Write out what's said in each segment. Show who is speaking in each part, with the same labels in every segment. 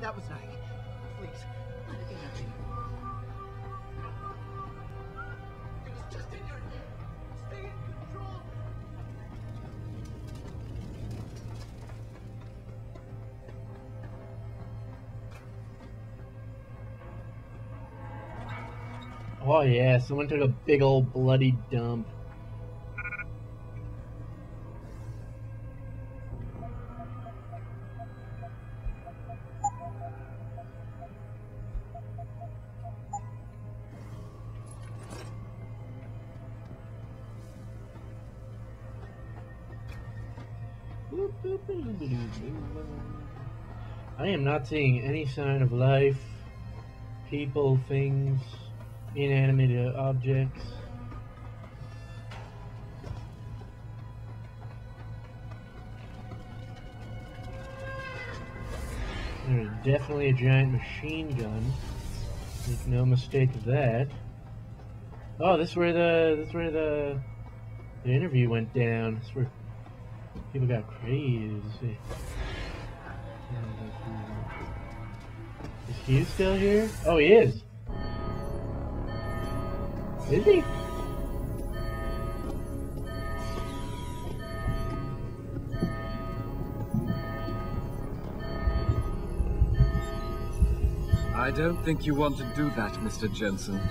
Speaker 1: That was nice. Please, let it get out of here. It was just in your head. Stay in control.
Speaker 2: Oh yeah, someone took a big old bloody dump. I am not seeing any sign of life, people, things, inanimate objects. There's definitely a giant machine gun. Make no mistake of that. Oh, this is where the interview went down. This is where people got crazy. Is Hugh still here? Oh, he is. Is he?
Speaker 3: I don't think you want to do that, Mr. Jensen.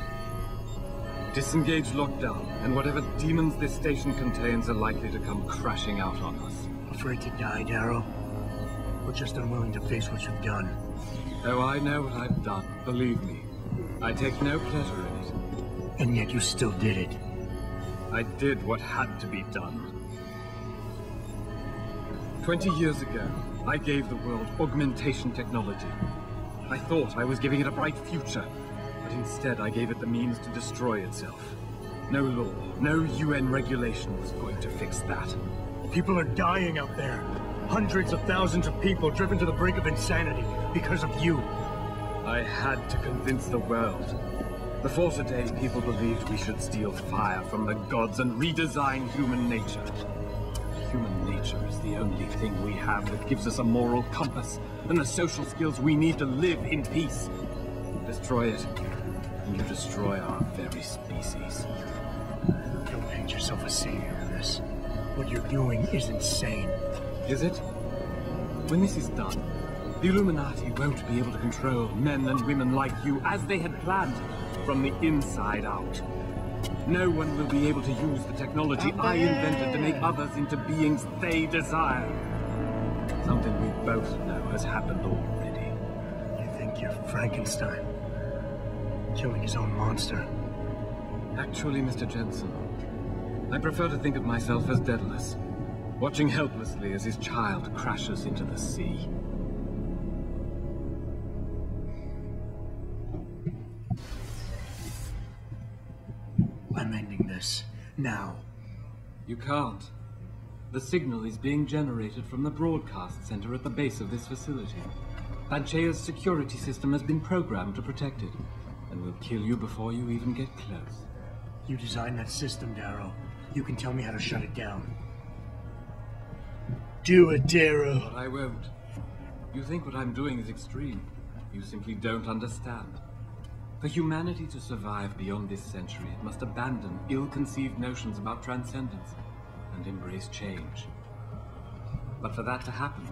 Speaker 3: Disengage lockdown, and whatever demons this station contains are likely to come crashing out on us.
Speaker 4: Afraid to die, Darrow? Or just unwilling to face what you've done?
Speaker 3: Oh, I know what I've done. Believe me. I take no pleasure in it.
Speaker 4: And yet you still did it.
Speaker 3: I did what had to be done. 20 years ago, I gave the world augmentation technology. I thought I was giving it a bright future, but instead I gave it the means to destroy itself. No law, no UN regulation was going to fix that.
Speaker 4: People are dying out there. Hundreds of thousands of people driven to the brink of insanity because of you.
Speaker 3: I had to convince the world. Before today, people believed we should steal fire from the gods and redesign human nature. Human nature is the only thing we have that gives us a moral compass and the social skills we need to live in peace. Destroy it, and you destroy our very species.
Speaker 4: Don't paint yourself a savior in this. What you're doing is insane.
Speaker 3: Is it? When this is done, the Illuminati won't be able to control men and women like you as they had planned, from the inside out. No one will be able to use the technology I invented to make others into beings they desire. Something we both know has happened already.
Speaker 4: You think you're Frankenstein? Killing his own monster?
Speaker 3: Actually, Mr. Jensen, I prefer to think of myself as Daedalus, watching helplessly as his child crashes into the sea.
Speaker 4: I'm ending this. Now.
Speaker 3: You can't. The signal is being generated from the broadcast center at the base of this facility. Panchea's security system has been programmed to protect it, and will kill you before you even get close.
Speaker 4: You designed that system, Darrow. You can tell me how to shut it down. Do it, Darrow.
Speaker 3: But I won't. You think what I'm doing is extreme. You simply don't understand. For humanity to survive beyond this century, it must abandon ill-conceived notions about transcendence and embrace change. But for that to happen,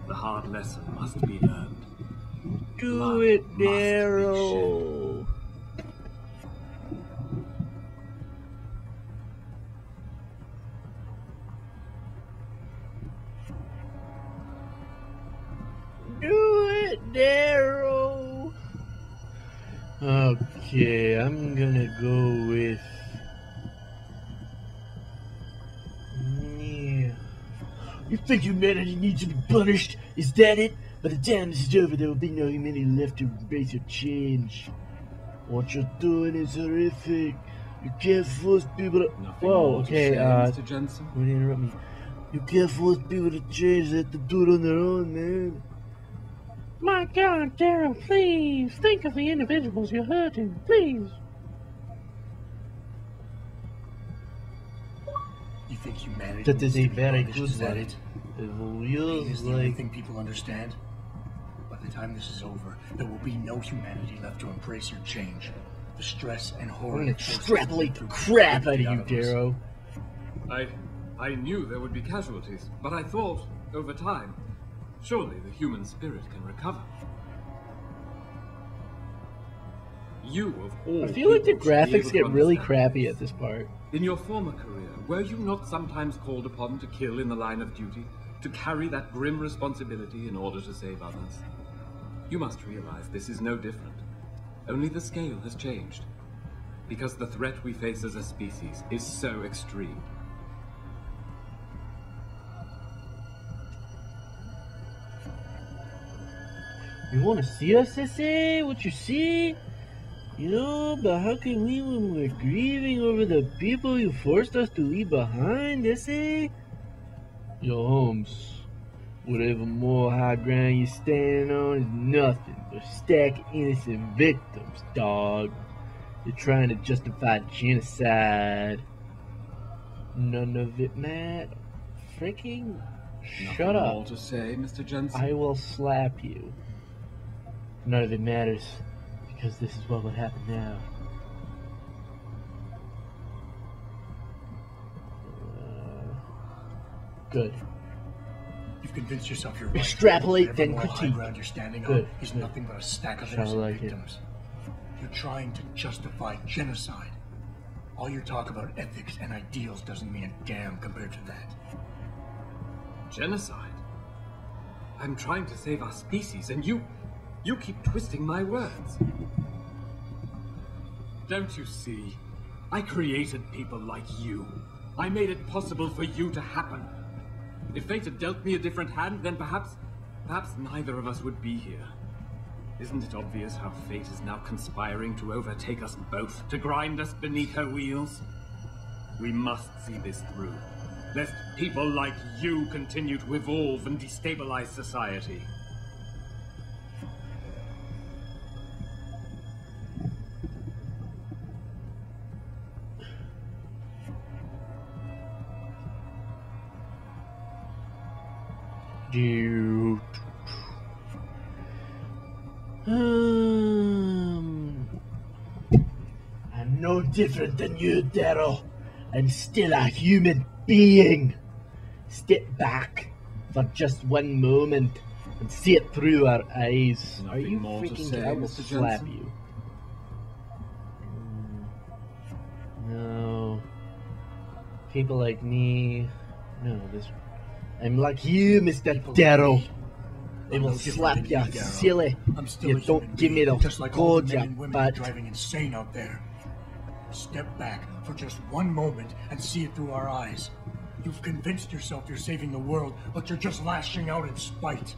Speaker 3: the hard lesson must be learned.
Speaker 2: Do it, Darrow. Do it, Darrow. Okay, I'm gonna go with... Yeah. You think humanity needs to be punished? Is that it? By the time this is over, there will be no humanity left to embrace your change. What you're doing is horrific. You can't force people to...
Speaker 3: Nothing
Speaker 2: Whoa,
Speaker 3: more to
Speaker 2: okay,
Speaker 3: say, Mr. Jensen?
Speaker 2: Don't interrupt me. You can't force people to change. They have to do it on their own, man. My God, Darrow, please think of the individuals you're hurting, please.
Speaker 4: You think humanity
Speaker 2: That is a very
Speaker 4: punished,
Speaker 2: good
Speaker 4: is that
Speaker 2: one.
Speaker 4: it?
Speaker 2: It
Speaker 4: Is the only
Speaker 2: like...
Speaker 4: thing people understand? By the time this is over, there will be no humanity left to embrace your change. The stress and horror...
Speaker 2: I'm gonna extrapolate the crap out of you, Darrow.
Speaker 3: I knew there would be casualties, but I thought, over time, surely the human spirit can recover. You, of all
Speaker 2: I feel like the
Speaker 3: people, should be
Speaker 2: graphics
Speaker 3: able
Speaker 2: get
Speaker 3: to
Speaker 2: really
Speaker 3: understand
Speaker 2: crappy
Speaker 3: this.
Speaker 2: at this part.
Speaker 3: In your former career, were you not sometimes called upon to kill in the line of duty? To carry that grim responsibility in order to save others? You must realize this is no different. Only the scale has changed. Because the threat we face as a species is so extreme.
Speaker 2: You wanna see us, Sissy? What you see? You know, but how can we when we're grieving over the people you forced us to leave behind, Sissy? Your homes, whatever more high ground you're standing on, is nothing but a stack of innocent victims, dog. You're trying to justify genocide. None of it, Matt. Freaking shut up.
Speaker 3: All to say, Mr. Jensen?
Speaker 2: I will slap you. None of it matters, because this is what would happen now. Good.
Speaker 4: You've convinced yourself you're right.
Speaker 2: Extrapolate, then
Speaker 4: Whatever
Speaker 2: critique.
Speaker 4: high ground you're standing
Speaker 2: Good,
Speaker 4: on is
Speaker 2: good.
Speaker 4: nothing but a stack of
Speaker 2: Shall I
Speaker 4: innocent
Speaker 2: like it?
Speaker 4: victims. You're trying to justify genocide. All your talk about ethics and ideals doesn't mean a damn compared to that.
Speaker 3: Genocide? I'm trying to save our species, and you keep twisting my words. Don't you see? I created people like you. I made it possible for you to happen. If fate had dealt me a different hand, then perhaps neither of us would be here. Isn't it obvious how fate is now conspiring to overtake us both, to grind us beneath her wheels? We must see this through, lest people like you continue to evolve and destabilize society.
Speaker 2: Dude. I'm no different than you, Darrow. I'm still a human being. Step back for just one moment and see it through our eyes.
Speaker 3: Nothing
Speaker 2: Are you
Speaker 3: more to
Speaker 2: freaking?
Speaker 3: say,
Speaker 2: I will
Speaker 3: Mr.
Speaker 2: slap
Speaker 3: Jensen?
Speaker 2: you. No. People like me. No, this. I'm like you, Mr. Darrow. I will slap you, silly.
Speaker 4: I'm still
Speaker 2: You
Speaker 4: a human
Speaker 2: don't give me the
Speaker 4: being, just like all
Speaker 2: gold,
Speaker 4: the
Speaker 2: you
Speaker 4: men and women
Speaker 2: butt.
Speaker 4: driving insane out there. Step back for just one moment and see it through our eyes. You've convinced yourself you're saving the world, but you're just lashing out in spite.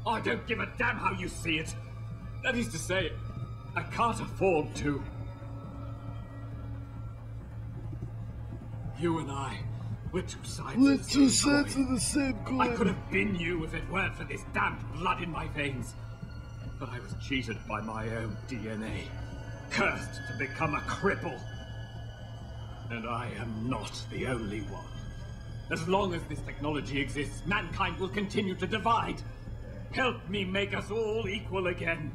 Speaker 3: I don't give a damn how you see it. That is to say, I can't afford to. You and I, we're two sides
Speaker 2: We're
Speaker 3: of the
Speaker 2: two
Speaker 3: same
Speaker 2: sides
Speaker 3: coin.
Speaker 2: of the same coin.
Speaker 3: I could have been you if it weren't for this damned blood in my veins. But I was cheated by my own DNA. Cursed to become a cripple. And I am not the only one. As long as this technology exists, mankind will continue to divide. Help me make us all equal again.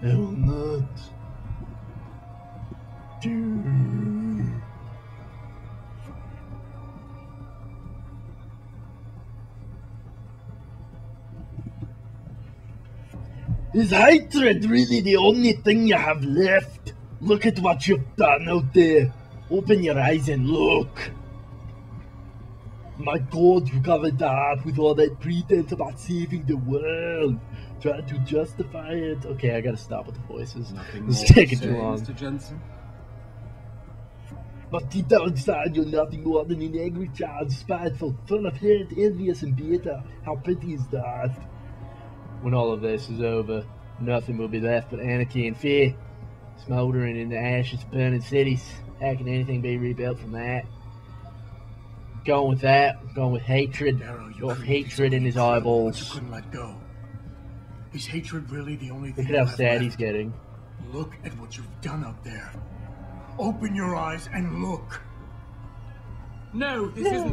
Speaker 2: I will not. Dude. Is hatred really the only thing you have left? Look at what you've done out there. Open your eyes and look. My God, you covered that up with all that pretense about saving the world. Trying to justify it. Okay, I gotta stop with the voices.
Speaker 3: Nothing
Speaker 2: It's
Speaker 3: more to
Speaker 2: taking
Speaker 3: say,
Speaker 2: too long.
Speaker 3: Mr. Jensen?
Speaker 2: But deep down inside, you're nothing more than an angry child, spiteful, full of hate, envious, and bitter. How pretty is that? When all of this is over, nothing will be left but anarchy and fear. Smoldering in the ashes, burning cities. How can anything be rebuilt from that? Going with that, going with hatred.
Speaker 4: Darrow, you
Speaker 2: Your
Speaker 4: created
Speaker 2: hatred in his
Speaker 4: something incredible,
Speaker 2: eyeballs.
Speaker 4: but you couldn't let go. Is hatred really the only thing
Speaker 2: Look at
Speaker 4: you
Speaker 2: how
Speaker 4: have
Speaker 2: sad
Speaker 4: left?
Speaker 2: he's getting.
Speaker 4: Look at what you've done out there. Open your eyes and look.
Speaker 3: No, this isn't.